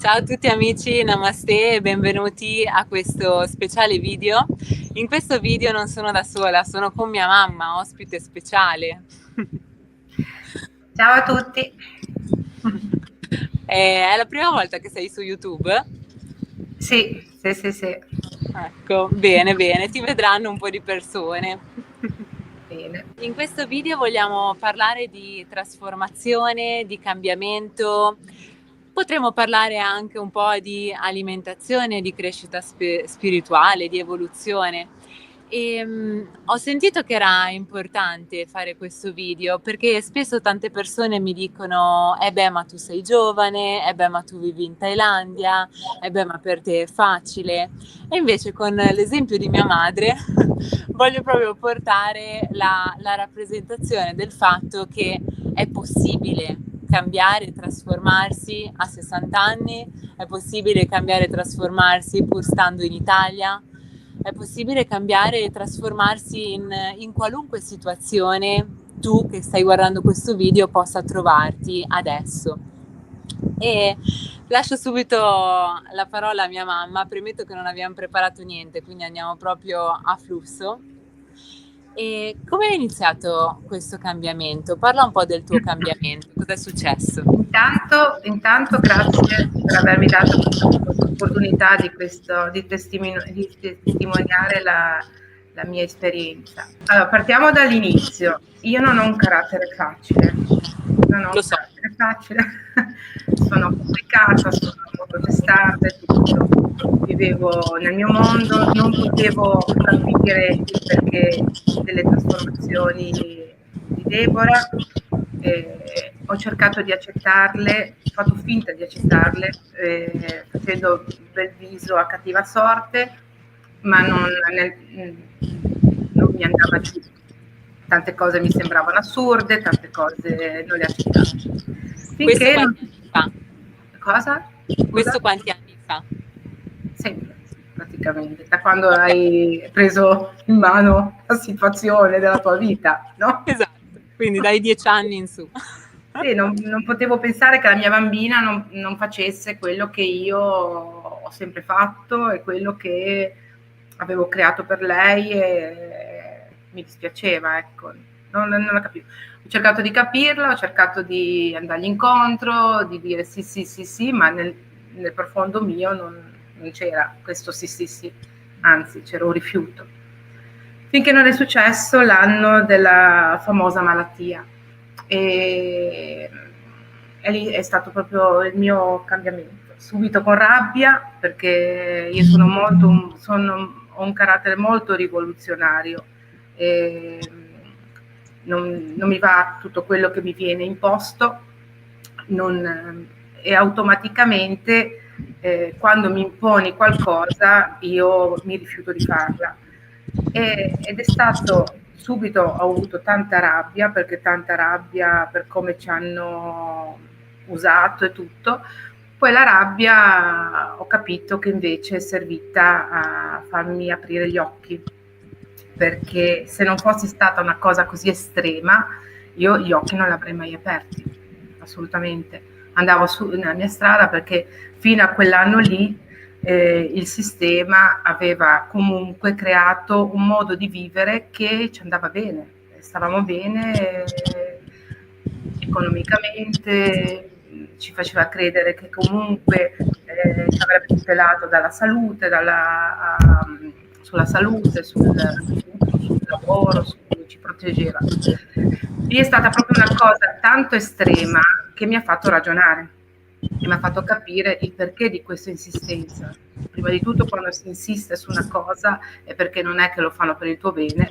Ciao a tutti amici, namaste e benvenuti a questo speciale video. In questo video non sono da sola, sono con mia mamma, ospite speciale. Ciao a tutti. È la prima volta che sei su YouTube? Sì, sì, sì, sì. Ecco, bene, bene, ti vedranno un po' di persone. Bene. In questo video vogliamo parlare di trasformazione, di cambiamento. Potremmo parlare anche un po' di alimentazione, di crescita spirituale, di evoluzione. Ho sentito che era importante fare questo video perché spesso tante persone mi dicono: beh, ma tu sei giovane, beh, ma tu vivi in Thailandia, beh, ma per te è facile. E invece con l'esempio di mia madre voglio proprio portare la rappresentazione del fatto che è possibile cambiare, trasformarsi a 60 anni, è possibile cambiare e trasformarsi pur stando in Italia, è possibile cambiare e trasformarsi in qualunque situazione tu che stai guardando questo video possa trovarti adesso. E lascio subito la parola a mia mamma, premetto che non abbiamo preparato niente, quindi andiamo proprio a flusso. E come è iniziato questo cambiamento? Parla un po' del tuo cambiamento, cosa è successo? Intanto grazie per avermi dato questa opportunità di testimoniare la mia esperienza. Allora, partiamo dall'inizio. Io non ho un carattere facile, non ho Lo un so. carattere facile, sono complicata, sono molto testarda e tutto. Vivevo nel mio mondo, non potevo capire il perché delle trasformazioni di Deborah. Ho cercato di accettarle, ho fatto finta di accettarle, facendo bel viso a cattiva sorte, ma non mi andava giù. Tante cose mi sembravano assurde, tante cose non le accettavo. Questo Finché non... quanti anni fa? Cosa? Questo Scusa? quanti anni fa? Sempre, praticamente, da quando Ok, hai preso in mano la situazione della tua vita, no? esatto, quindi dai 10 anni in su. Sì, non potevo pensare che la mia bambina non facesse quello che io ho sempre fatto e quello che avevo creato per lei e mi dispiaceva, ecco, non la capivo. Ho cercato di capirla, ho cercato di andargli incontro, di dire sì, sì, sì, sì, ma nel profondo mio non c'era questo sì, sì, sì, anzi c'era un rifiuto. Finché non è successo l'anno della famosa malattia. E, e lì è stato proprio il mio cambiamento. Subito con rabbia, perché io ho un carattere molto rivoluzionario. E non mi va tutto quello che mi viene imposto e automaticamente quando mi imponi qualcosa io mi rifiuto di farla. Ed è stato subito, ho avuto tanta rabbia, perché tanta rabbia per come ci hanno usato e tutto. Poi la rabbia ho capito che invece è servita a farmi aprire gli occhi, perché se non fosse stata una cosa così estrema, io gli occhi non li avrei mai aperti, assolutamente. Andavo su nella mia strada perché fino a quell'anno lì il sistema aveva comunque creato un modo di vivere che ci andava bene, stavamo bene economicamente, ci faceva credere che comunque ci avrebbe tutelato dalla salute, sulla salute, sul lavoro, ci proteggeva. Lì è stata proprio una cosa tanto estrema che mi ha fatto ragionare e mi ha fatto capire il perché di questa insistenza. Prima di tutto, quando si insiste su una cosa è perché non è che lo fanno per il tuo bene,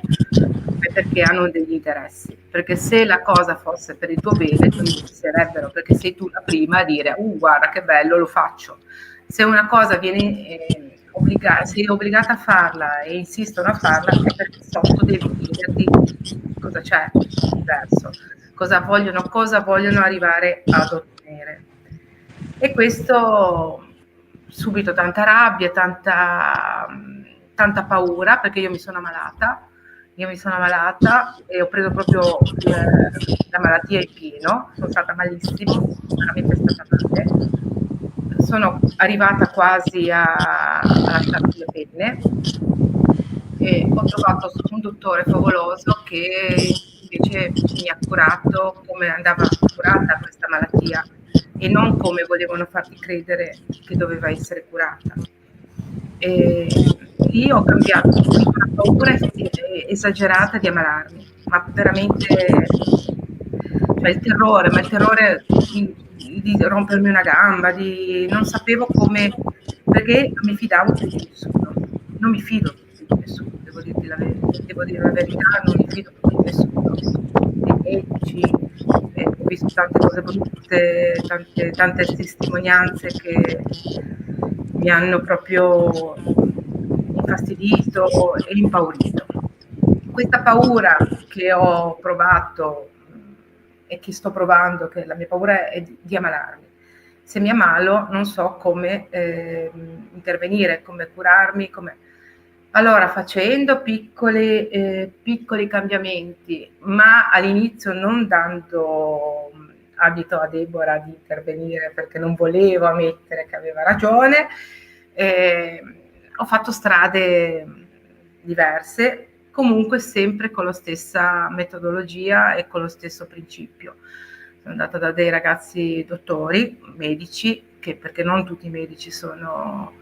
è perché hanno degli interessi. Perché se la cosa fosse per il tuo bene, ti insisterebbero, perché sei tu la prima a dire, guarda che bello, lo faccio. Se una cosa sei obbligata a farla e insistono a farla, è perché sotto devi chiederti cosa c'è di diverso, cosa vogliono arrivare ad ottenere. E questo subito tanta rabbia, tanta paura, perché io mi sono ammalata e ho preso proprio la malattia in pieno, sono stata malissimo, veramente stata male, sono arrivata quasi a lasciare le penne e ho trovato un dottore favoloso che invece mi ha curato come andava curata questa malattia e non come volevano farti credere che doveva essere curata. E lì ho cambiato una paura esagerata di ammalarmi, ma veramente, cioè il terrore di rompermi una gamba, non sapevo come, perché non mi fidavo più di nessuno, non mi fido più di nessuno, devo dire la verità, non mi fido più di nessuno, dei medici, ho visto tante cose brutte, tante testimonianze che mi hanno proprio infastidito e impaurito. Questa paura che ho provato e che sto provando, che la mia paura è di ammalarmi. Se mi ammalo non so come intervenire, come curarmi, allora facendo piccoli cambiamenti, ma all'inizio non dando adito a Deborah di intervenire perché non volevo ammettere che aveva ragione. Ho fatto strade diverse, comunque sempre con la stessa metodologia e con lo stesso principio. Sono andata da dei ragazzi dottori, medici, perché non tutti i medici sono,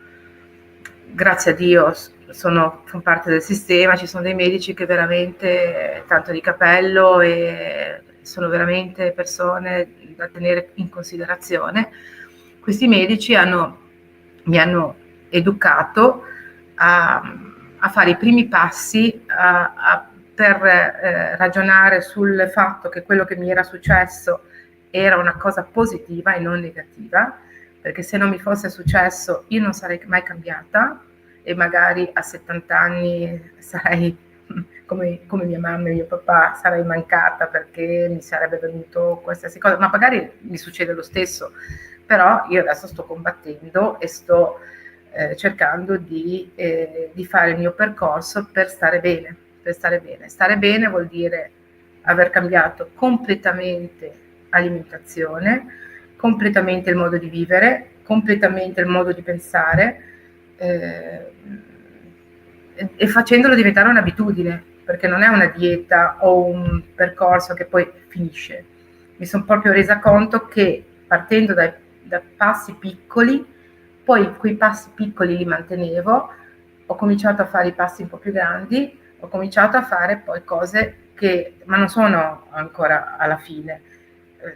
grazie a Dio, fanno parte del sistema, ci sono dei medici che veramente tanto di cappello e sono veramente persone da tenere in considerazione. Questi medici mi hanno educato a fare i primi passi per ragionare sul fatto che quello che mi era successo era una cosa positiva e non negativa, perché se non mi fosse successo io non sarei mai cambiata e magari a 70 anni sarei come mia mamma e mio papà, sarei mancata perché mi sarebbe venuto qualsiasi cosa, ma magari mi succede lo stesso, però io adesso sto combattendo e sto cercando di fare il mio percorso per stare bene. Stare bene vuol dire aver cambiato completamente alimentazione, completamente il modo di vivere, completamente il modo di pensare, e facendolo diventare un'abitudine, perché non è una dieta o un percorso che poi finisce. Mi sono proprio resa conto che partendo da passi piccoli, poi quei passi piccoli li mantenevo, ho cominciato a fare i passi un po' più grandi, ho cominciato a fare poi cose ma non sono ancora alla fine,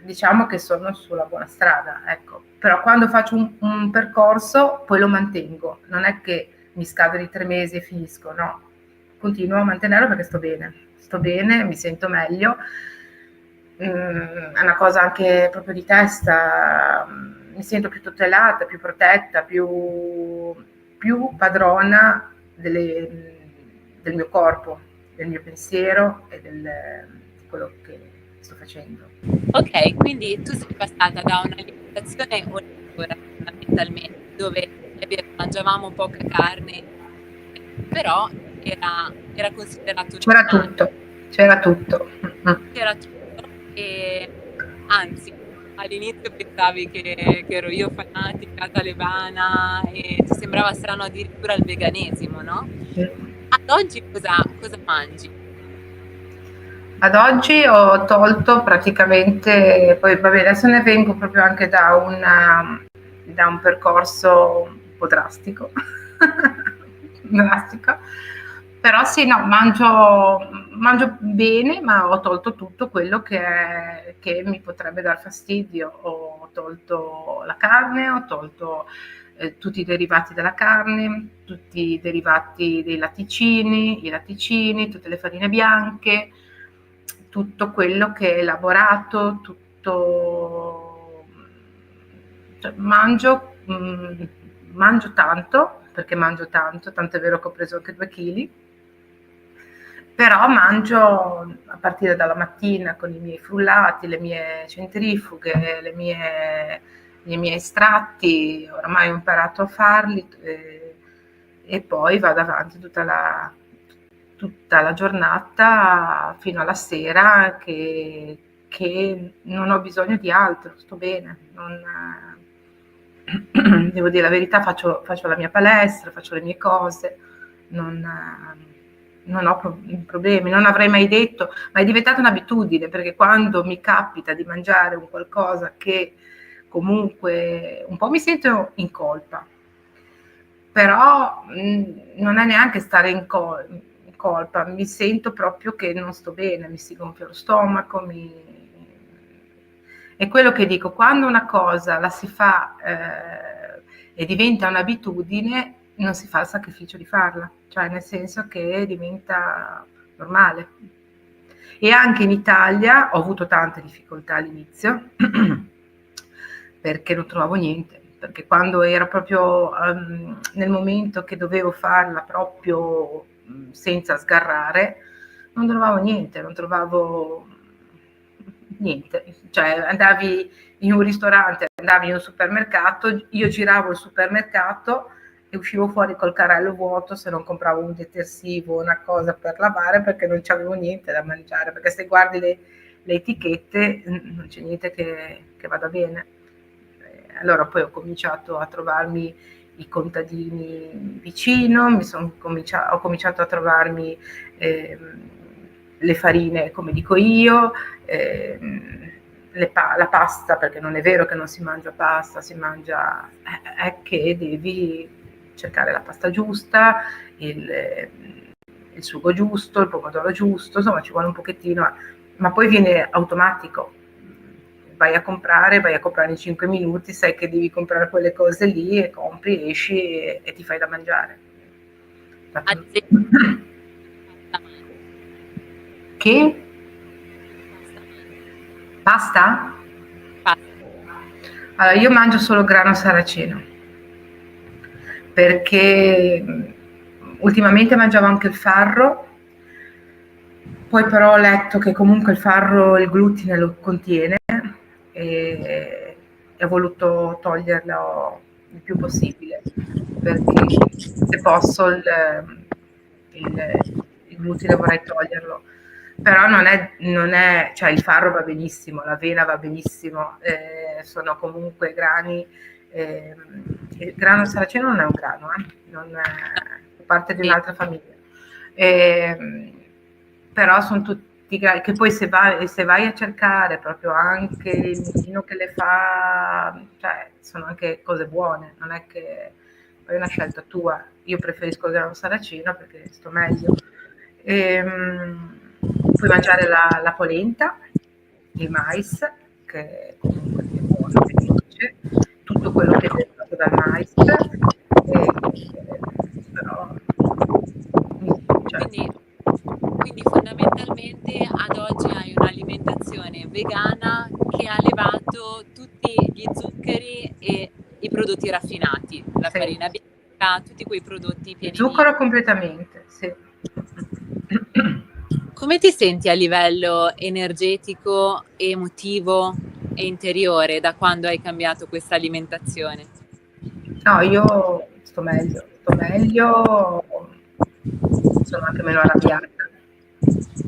diciamo che sono sulla buona strada, ecco. Però quando faccio un percorso poi lo mantengo, non è che mi scado di 3 mesi e finisco, no, continuo a mantenerlo perché sto bene, mi sento meglio, è una cosa anche proprio di testa, mi sento più tutelata, più protetta, più padrona del mio corpo, del mio pensiero e di quello che sto facendo. Ok, quindi tu sei passata da un'alimentazione onnivora fondamentalmente, dove mangiavamo poca carne, però era considerato normale. C'era tutto. C'era tutto e anzi, all'inizio pensavi che ero io fanatica talebana e ti sembrava strano addirittura il veganesimo, no? Ad oggi cosa mangi? Ad oggi ho tolto praticamente, poi vabbè, adesso ne vengo proprio anche da un percorso un po' drastico, però sì, no, mangio bene, ma ho tolto tutto quello che mi potrebbe dar fastidio. Ho tolto la carne, ho tolto tutti i derivati della carne, tutti i derivati dei latticini, tutte le farine bianche, tutto quello che è lavorato, cioè, mangio tanto, perché mangio tanto è vero che ho preso anche 2 chili, però mangio a partire dalla mattina con i miei frullati, le mie centrifughe, i miei estratti, oramai ho imparato a farli e poi vado avanti tutta la giornata fino alla sera che non ho bisogno di altro, sto bene, devo dire la verità, faccio la mia palestra, faccio le mie cose, non ho problemi, non avrei mai detto, ma è diventata un'abitudine, perché quando mi capita di mangiare un qualcosa che comunque un po' mi sento in colpa, però non è neanche stare in colpa, mi sento proprio che non sto bene, mi si gonfia lo stomaco, è quello che dico, quando una cosa la si fa e diventa un'abitudine, non si fa il sacrificio di farla, cioè nel senso che diventa normale. E anche in Italia ho avuto tante difficoltà all'inizio perché non trovavo niente, perché quando era proprio nel momento che dovevo farla proprio senza sgarrare, non trovavo niente, non trovavo niente, cioè andavi in un ristorante, andavi in un supermercato, io giravo il supermercato e uscivo fuori col carrello vuoto se non compravo un detersivo, una cosa per lavare, perché non c'avevo niente da mangiare, perché se guardi le etichette non c'è niente che vada bene. Allora poi ho cominciato a trovarmi i contadini vicino, ho cominciato a trovarmi le farine come dico io, la pasta, perché non è vero che non si mangia pasta, si mangia, è che devi cercare la pasta giusta, il sugo giusto, il pomodoro giusto, insomma ci vuole un pochettino, ma poi viene automatico. Vai a comprare in 5 minuti, sai che devi comprare quelle cose lì e compri, esci e ti fai da mangiare. Ad esempio, Che? pasta Pasta? pasta. Allora, io mangio solo grano saraceno, perché ultimamente mangiavo anche il farro, poi però ho letto che comunque il farro il glutine lo contiene e ho voluto toglierlo il più possibile, perché se posso il glutine vorrei toglierlo, però non è, cioè il farro va benissimo, l'avena va benissimo, sono comunque grani, il grano saraceno non è un grano, non è parte di Sì. un'altra famiglia. Però sono tutti che poi se vai a cercare proprio anche il vino che le fa, cioè sono anche cose buone, non è che poi è una scelta tua. Io preferisco il grano saraceno perché sto meglio. Puoi mangiare la polenta, il mais, che comunque è buono, è dolce, tutto quello che è derivato dal mais, però cioè, Quindi fondamentalmente ad oggi hai un'alimentazione vegana che ha levato tutti gli zuccheri e i prodotti raffinati, la sì. farina bianca, tutti quei prodotti Il pieni di... zucchero completamente, sì. Come ti senti a livello energetico, emotivo e interiore da quando hai cambiato questa alimentazione? No, io sto meglio, sono anche meno arrabbiata.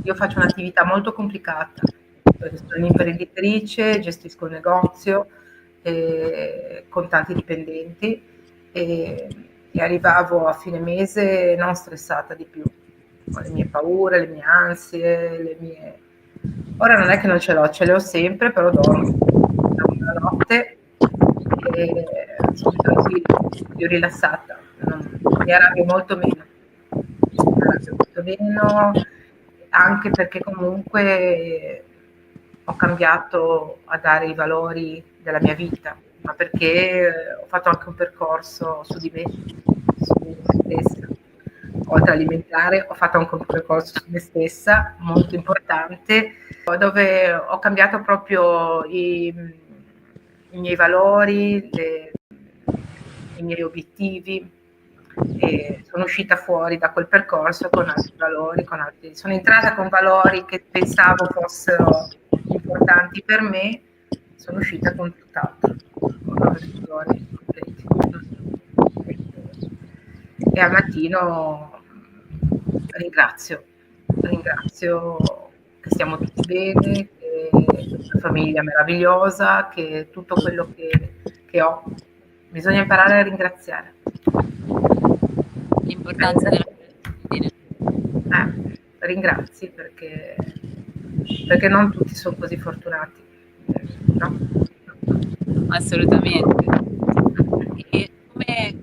Io faccio un'attività molto complicata, perché sono un'imprenditrice, gestisco un negozio con tanti dipendenti e, e arrivavo a fine mese non stressata di più, con le mie paure, le mie ansie, le mie... Ora non è che non ce le ho sempre, però dormo la notte e sono tranquilla, più rilassata, mi arrabbio molto meno. Mi arrabbio molto meno, anche perché comunque ho cambiato a dare i valori della mia vita, ma perché ho fatto anche un percorso su di me, su me stessa. Oltre all'alimentare, ho fatto anche un percorso su me stessa molto importante, dove ho cambiato proprio i miei valori, i miei obiettivi e sono uscita fuori da quel percorso con altri valori, sono entrata con valori che pensavo fossero importanti per me, sono uscita con tutt'altro, con altri valori completi. E al mattino ringrazio che stiamo tutti bene, che ho una famiglia meravigliosa, che tutto quello che ho bisogna imparare a ringraziare. L'importanza della gratitudine. Ringrazi perché non tutti sono così fortunati, no? Assolutamente. E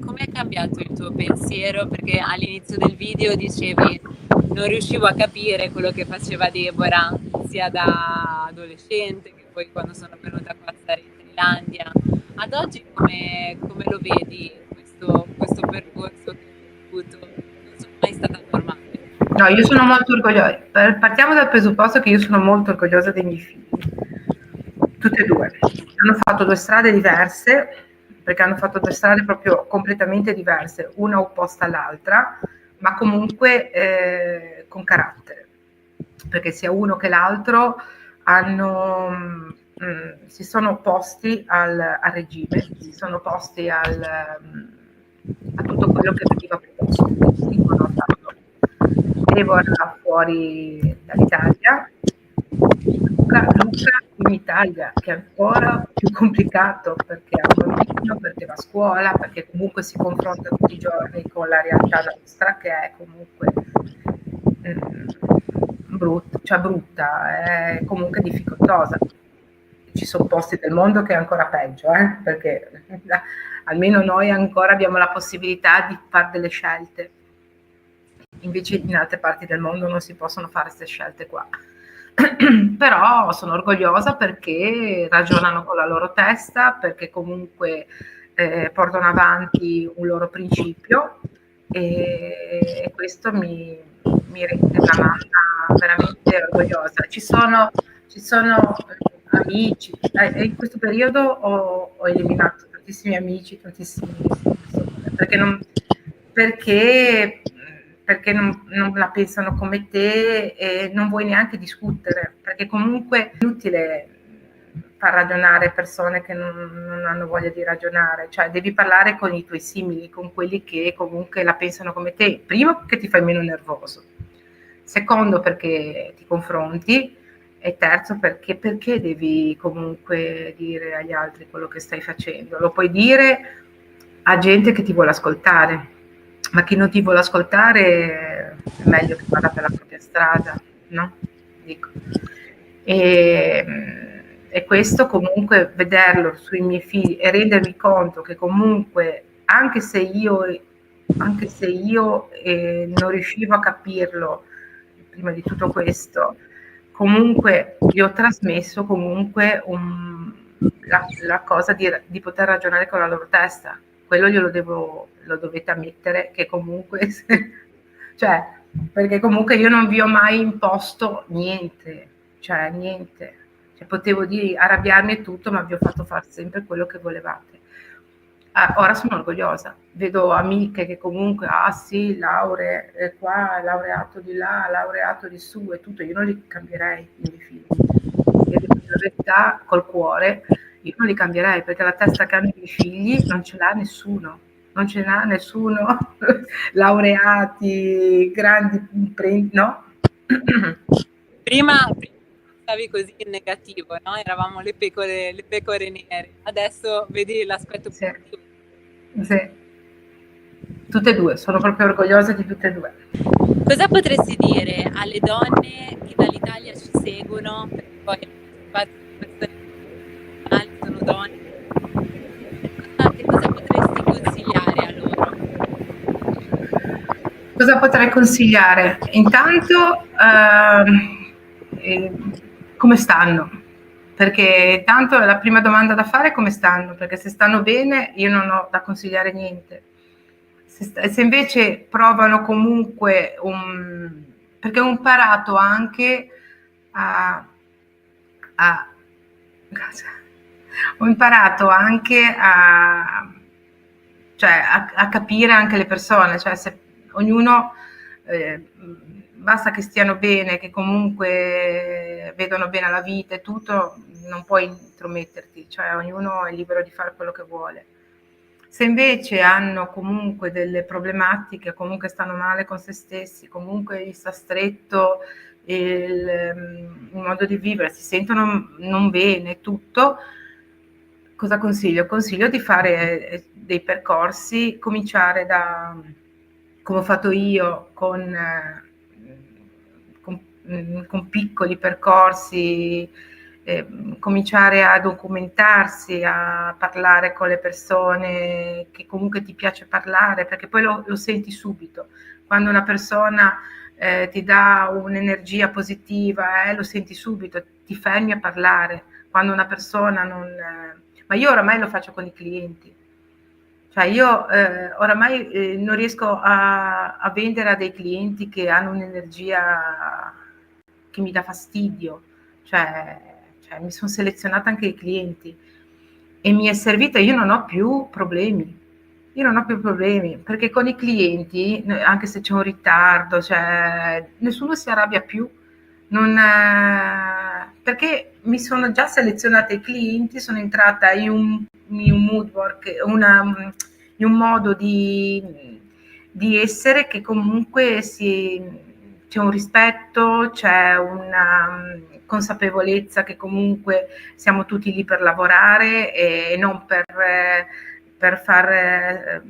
come è cambiato il tuo pensiero? Perché all'inizio del video dicevi non riuscivo a capire quello che faceva Deborah, sia da adolescente che poi quando sono venuta qua a stare in Thailandia. Ad oggi come lo vedi questo percorso che hai avuto? Non sono mai stata normale. No, io sono molto orgogliosa. Partiamo dal presupposto che io sono molto orgogliosa dei miei figli. Tutte e due. Hanno fatto due strade diverse, perché hanno fatto due strade proprio completamente diverse, una opposta all'altra, ma comunque con carattere. Perché sia uno che l'altro si sono opposti al regime, si sono opposti a tutto quello che veniva proposto. Dicono, Deborah fuori dall'Italia, Luca in Italia, che è ancora più complicato perché ha un bambino, perché va a scuola, perché comunque si confronta tutti i giorni con la realtà nostra che è comunque brutta, è comunque difficoltosa. Ci sono posti del mondo che è ancora peggio, perché almeno noi ancora abbiamo la possibilità di fare delle scelte. Invece in altre parti del mondo non si possono fare queste scelte qua. Però sono orgogliosa perché ragionano con la loro testa, perché comunque portano avanti un loro principio e questo mi rende una mamma veramente orgogliosa. Ci sono amici, in questo periodo ho eliminato tantissimi amici, tantissime persone, perché non la pensano come te e non vuoi neanche discutere, perché comunque è inutile far ragionare persone che non hanno voglia di ragionare, cioè devi parlare con i tuoi simili, con quelli che comunque la pensano come te, primo perché ti fai meno nervoso, secondo perché ti confronti e terzo perché devi comunque dire agli altri quello che stai facendo, lo puoi dire a gente che ti vuole ascoltare, ma chi non ti vuole ascoltare è meglio che vada per la propria strada, no? Dico. E questo comunque vederlo sui miei figli e rendermi conto che comunque anche se io non riuscivo a capirlo prima di tutto questo, comunque gli ho trasmesso comunque la cosa di poter ragionare con la loro testa. Quello lo dovete ammettere che comunque, cioè, perché comunque io non vi ho mai imposto niente, cioè niente. Cioè, potevo arrabbiarmi e tutto, ma vi ho fatto fare sempre quello che volevate. Ora sono orgogliosa, vedo amiche che comunque, sì, lauree qua, laureato di là, laureato di su e tutto, io non li cambierei i miei figli. E la verità, col cuore, io non li cambierei perché la testa che hanno i miei figli non ce l'ha nessuno. Non ce n'ha nessuno, laureati, grandi, no? Prima stavi così in negativo, no? Eravamo le pecore nere. Adesso vedi l'aspetto positivo. Sì. Tutte e due, sono proprio orgogliosa di tutte e due. Cosa potresti dire alle donne che dall'Italia ci seguono, perché poi persone sono donne, che cosa potresti consigliare a loro? Cosa potrei consigliare? Intanto come stanno? Perché tanto la prima domanda da fare è come stanno, perché se stanno bene io non ho da consigliare niente. Se invece provano comunque perché ho imparato anche ho imparato anche a capire anche le persone, cioè se ognuno basta che stiano bene, che comunque vedono bene la vita e tutto, non puoi intrometterti, cioè ognuno è libero di fare quello che vuole. Se invece hanno comunque delle problematiche, comunque stanno male con se stessi, comunque gli sta stretto il modo di vivere, si sentono non bene, tutto, cosa consiglio? Consiglio di fare dei percorsi, cominciare da, come ho fatto io, con piccoli percorsi, cominciare a documentarsi, a parlare con le persone che comunque ti piace parlare, perché poi lo senti subito. Quando una persona ti dà un'energia positiva, lo senti subito, ti fermi a parlare. Quando una persona non... ma io oramai lo faccio con i clienti. Cioè io oramai non riesco a vendere a dei clienti che hanno un'energia che mi dà fastidio, cioè mi sono selezionata anche i clienti e mi è servita, io non ho più problemi, perché con i clienti, anche se c'è un ritardo, cioè, nessuno si arrabbia più, non, perché mi sono già selezionata i clienti, sono entrata in un mood work, in un modo di essere che comunque c'è un rispetto, c'è una consapevolezza che comunque siamo tutti lì per lavorare e non per far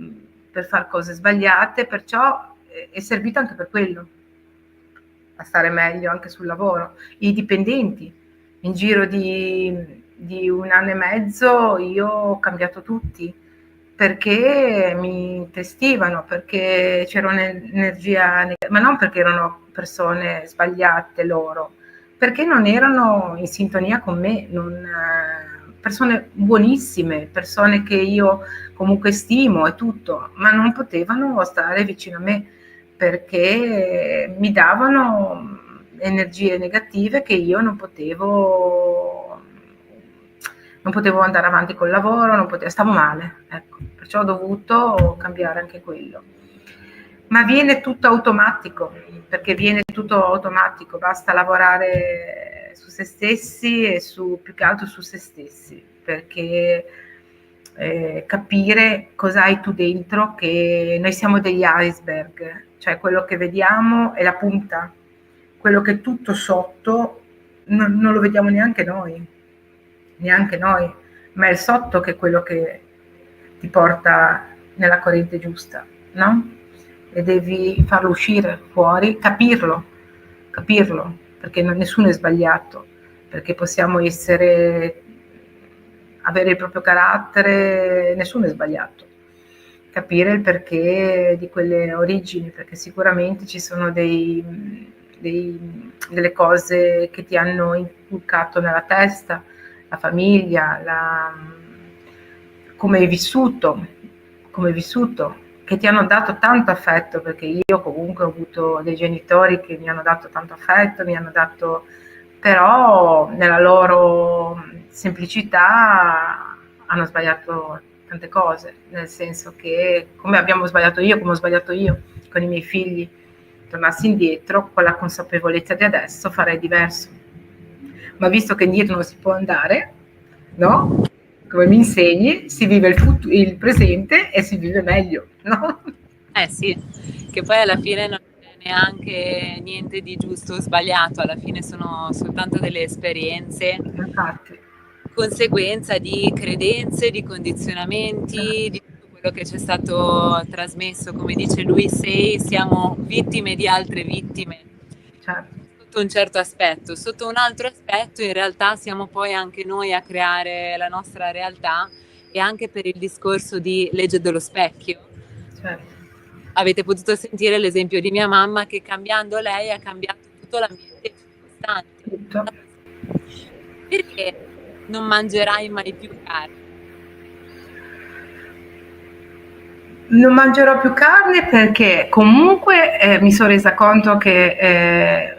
cose sbagliate, perciò è servito anche per quello, a stare meglio anche sul lavoro. I dipendenti, in giro di 1 anno e mezzo io ho cambiato tutti, perché mi intestivano, perché c'era un'energia negativa, ma non perché erano persone sbagliate loro, perché non erano in sintonia con me, persone buonissime, persone che io comunque stimo e tutto, ma non potevano stare vicino a me perché mi davano energie negative che io non potevo andare avanti col lavoro, stavo male, ecco, perciò ho dovuto cambiare anche quello. Ma viene tutto automatico, perché viene tutto automatico, basta lavorare su se stessi e più che altro su se stessi, perché capire cosa hai tu dentro, che noi siamo degli iceberg, cioè quello che vediamo è la punta, quello che è tutto sotto non lo vediamo neanche noi, ma è il sotto che è quello che ti porta nella corrente giusta, no? E devi farlo uscire fuori, capirlo, perché nessuno è sbagliato, perché possiamo avere il proprio carattere, nessuno è sbagliato. Capire il perché di quelle origini, perché sicuramente ci sono delle cose che ti hanno inculcato nella testa, la famiglia, come hai vissuto, che ti hanno dato tanto affetto, perché io comunque ho avuto dei genitori che mi hanno dato tanto affetto, però nella loro semplicità hanno sbagliato tante cose, nel senso che come ho sbagliato io con i miei figli, tornassi indietro con la consapevolezza di adesso farei diverso, ma visto che indietro non si può andare, no? Come mi insegni, si vive il presente e si vive meglio, no? Sì, che poi alla fine non c'è neanche niente di giusto o sbagliato, alla fine sono soltanto delle esperienze, Infatti. conseguenza di credenze, di condizionamenti, di tutto quello che ci è stato trasmesso. Come dice lui, siamo vittime di altre vittime. Certo. Sotto un certo aspetto, sotto un altro aspetto in realtà siamo poi anche noi a creare la nostra realtà, e anche per il discorso di legge dello specchio. Certo. Avete potuto sentire l'esempio di mia mamma che cambiando lei ha cambiato tutto l'ambiente circostante. Tutto. Perché non mangerai mai più carne? Non mangerò più carne perché comunque mi sono resa conto che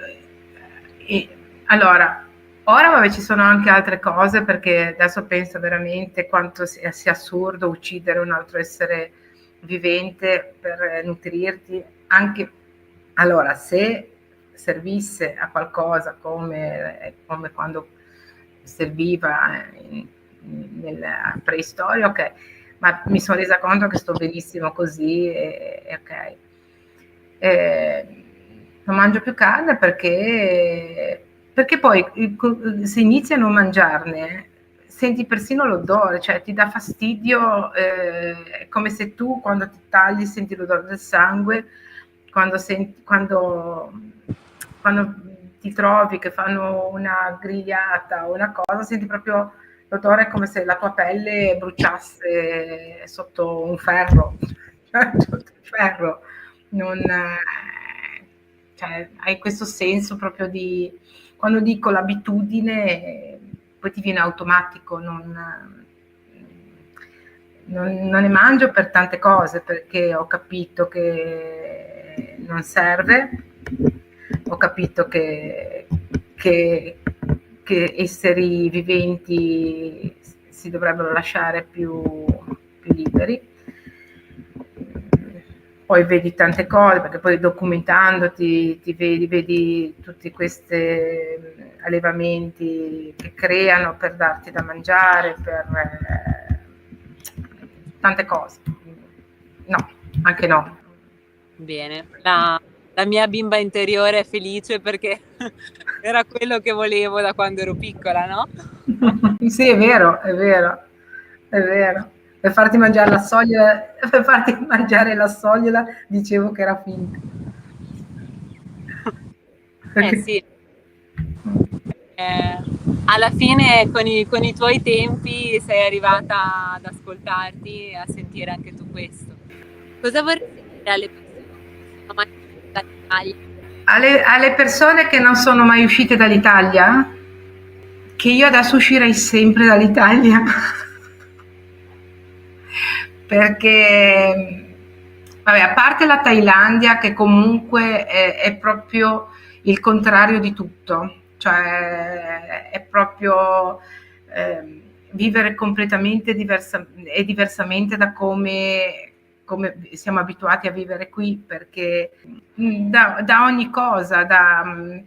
allora, ora vabbè, ci sono anche altre cose, perché adesso penso veramente quanto sia assurdo uccidere un altro essere vivente per nutrirti, anche allora se servisse a qualcosa come quando serviva nella preistoria, ok, ma mi sono resa conto che sto benissimo così e ok. Non mangio più carne perché poi se inizi a non mangiarne senti persino l'odore, cioè ti dà fastidio, è come se tu quando ti tagli senti l'odore del sangue, quando ti trovi che fanno una grigliata o una cosa, senti proprio l'odore, è come se la tua pelle bruciasse sotto un ferro, sotto il ferro. Non, cioè, hai questo senso proprio di, quando dico l'abitudine, poi ti viene automatico, non ne mangio per tante cose, perché ho capito che non serve, ho capito che esseri viventi si dovrebbero lasciare più liberi. Poi vedi tante cose, perché poi documentandoti vedi tutti questi allevamenti che creano per darti da mangiare, per tante cose. No, anche no. Bene, la mia bimba interiore è felice perché era quello che volevo da quando ero piccola, no? Sì, è vero, è vero, è vero. Per farti mangiare la sogliola dicevo che era finta. Sì. Alla fine con i tuoi tempi sei arrivata ad ascoltarti e a sentire anche tu questo. Cosa vorresti dire alle persone Alle persone che non sono mai uscite dall'Italia? Che io adesso uscirei sempre dall'Italia. Perché, vabbè, a parte la Thailandia, che comunque è proprio il contrario di tutto, cioè è proprio vivere completamente diversamente da come siamo abituati a vivere qui, perché da ogni cosa, dalle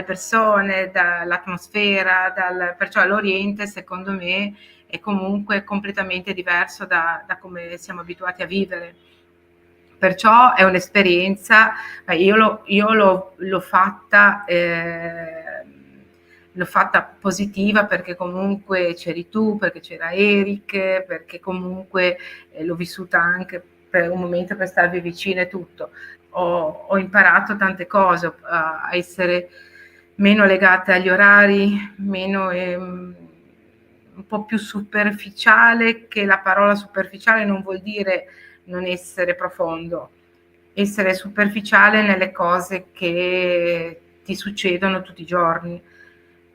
persone, dall'atmosfera, perciò l'Oriente secondo me è comunque completamente diverso da come siamo abituati a vivere. Perciò è un'esperienza, l'ho fatta positiva, perché comunque c'eri tu, perché c'era Eric, perché comunque l'ho vissuta anche per un momento per starvi vicine e tutto. Ho imparato tante cose, a essere meno legata agli orari, meno un po' più superficiale, che la parola superficiale non vuol dire non essere profondo, essere superficiale nelle cose che ti succedono tutti i giorni,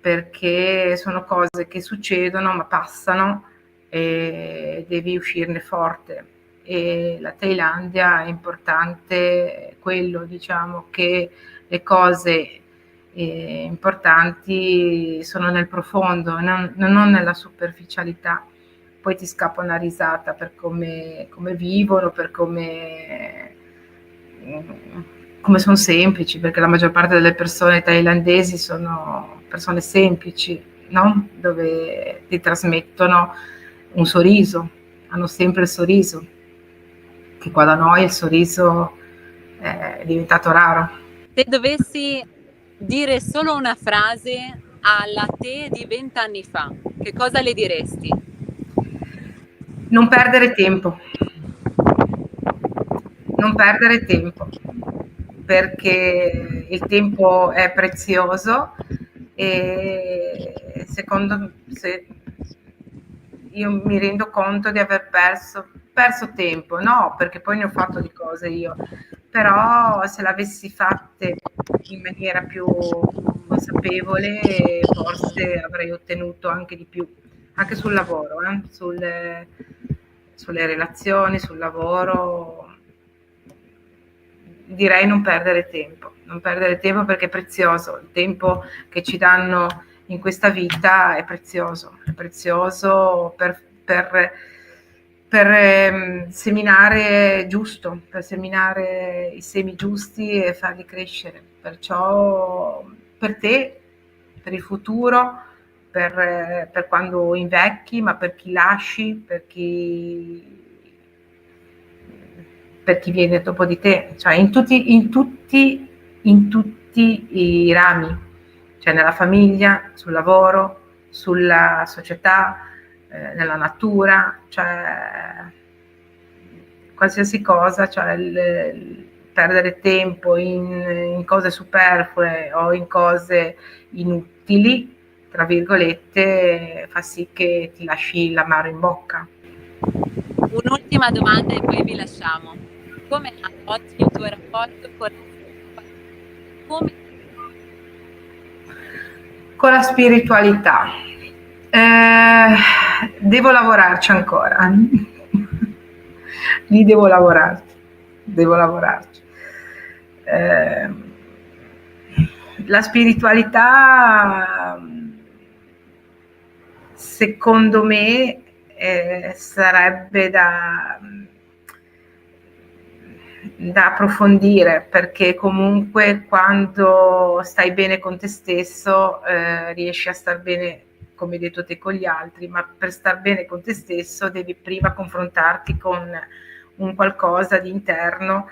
perché sono cose che succedono ma passano e devi uscirne forte. E la Thailandia è importante quello, diciamo, che le cose importanti sono nel profondo, non nella superficialità. Poi ti scappa una risata per come vivono, per come sono semplici, perché la maggior parte delle persone thailandesi sono persone semplici, no? Dove ti trasmettono un sorriso, hanno sempre il sorriso, che qua da noi il sorriso è diventato raro. Se dovessi dire solo una frase alla te di 20 anni fa, che cosa le diresti? Non perdere tempo. Non perdere tempo, perché il tempo è prezioso e io mi rendo conto di aver perso tempo, no, perché poi ne ho fatto di cose io, però se l'avessi fatte in maniera più consapevole forse avrei ottenuto anche di più, anche sul lavoro, sulle relazioni, sul lavoro. Direi non perdere tempo perché è prezioso, il tempo che ci danno in questa vita è prezioso per seminare giusto, per seminare i semi giusti e farli crescere. Perciò per te, per il futuro, per quando invecchi, ma per chi lasci, per chi viene dopo di te, cioè in tutti i rami, cioè nella famiglia, sul lavoro, sulla società, nella natura, cioè qualsiasi cosa, cioè il perdere tempo in cose superflue o in cose inutili, tra virgolette, fa sì che ti lasci l'amaro in bocca. Un'ultima domanda e poi vi lasciamo. Come è oggi il tuo rapporto con la spiritualità? Devo lavorarci ancora. Lì devo lavorarci. La spiritualità, secondo me, sarebbe da approfondire, perché comunque quando stai bene con te stesso riesci a star bene, come hai detto te, con gli altri, ma per star bene con te stesso devi prima confrontarti con un qualcosa di interno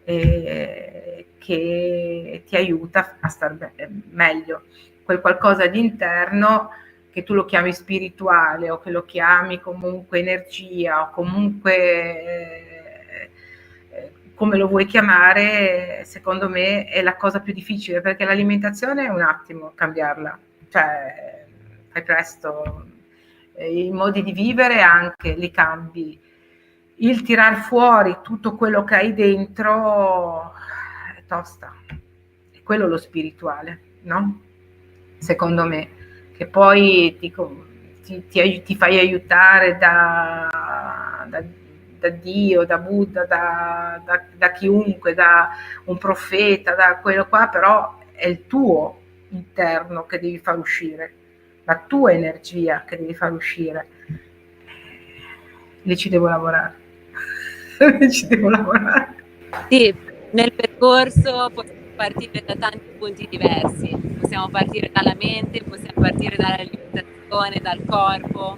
che ti aiuta a star meglio. Quel qualcosa di interno, che tu lo chiami spirituale o che lo chiami comunque energia o comunque come lo vuoi chiamare, secondo me è la cosa più difficile, perché l'alimentazione è un attimo cambiarla, cioè fai presto, i modi di vivere anche li cambi, il tirar fuori tutto quello che hai dentro è tosta, è quello lo spirituale, no? Secondo me, che poi ti fai aiutare da Dio, da Buddha, da chiunque, da un profeta, da quello qua, però è il tuo interno che devi far uscire, la tua energia che devi far uscire. Lì ci devo lavorare. Ci devo lavorare. Sì, nel percorso possiamo partire da tanti punti diversi, possiamo partire dalla mente, possiamo partire dall'alimentazione, dal corpo,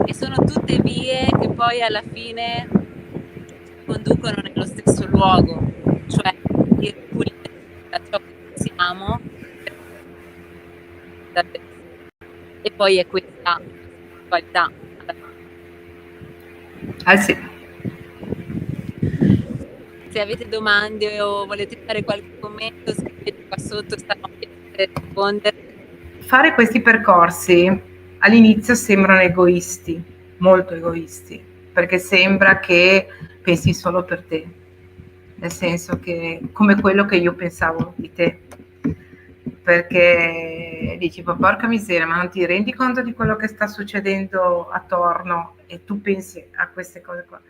e sono tutte vie che poi alla fine conducono nello stesso luogo, cioè il pulire da ciò che siamo, e poi è questa qualità. Sì. Se avete domande o volete fare qualche commento, scrivete qua sotto, stiamo per rispondere. Fare questi percorsi all'inizio sembrano egoisti, molto egoisti, perché sembra che pensi solo per te, nel senso che come quello che io pensavo di te, perché dici, ma porca miseria, ma non ti rendi conto di quello che sta succedendo attorno e tu pensi a queste cose qua.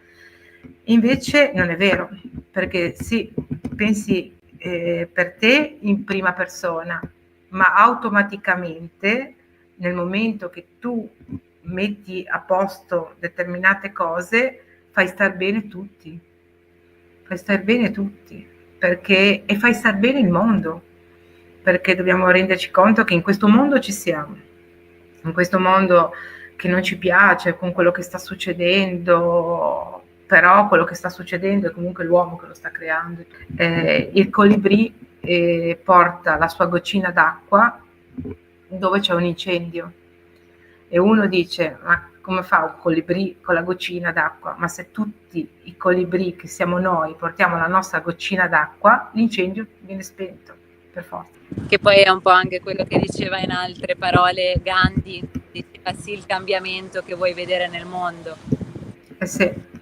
Invece non è vero, perché sì, pensi per te in prima persona, ma automaticamente nel momento che tu metti a posto determinate cose fai star bene tutti, perché, e fai star bene il mondo, perché dobbiamo renderci conto che in questo mondo ci siamo, in questo mondo che non ci piace, con quello che sta succedendo, però quello che sta succedendo è comunque l'uomo che lo sta creando. Il colibrì porta la sua goccina d'acqua dove c'è un incendio e uno dice, ma come fa un colibrì con la goccina d'acqua? Ma se tutti i colibrì che siamo noi portiamo la nostra goccina d'acqua, l'incendio viene spento, per forza. Che poi è un po' anche quello che diceva in altre parole Gandhi, diceva sì il cambiamento che vuoi vedere nel mondo. Sì.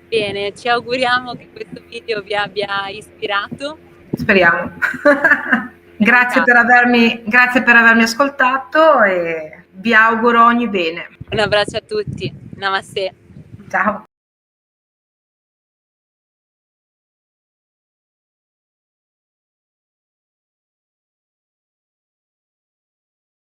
Bene, ci auguriamo che questo video vi abbia ispirato. Speriamo. Grazie per avermi ascoltato e vi auguro ogni bene. Un abbraccio a tutti, namaste. Ciao.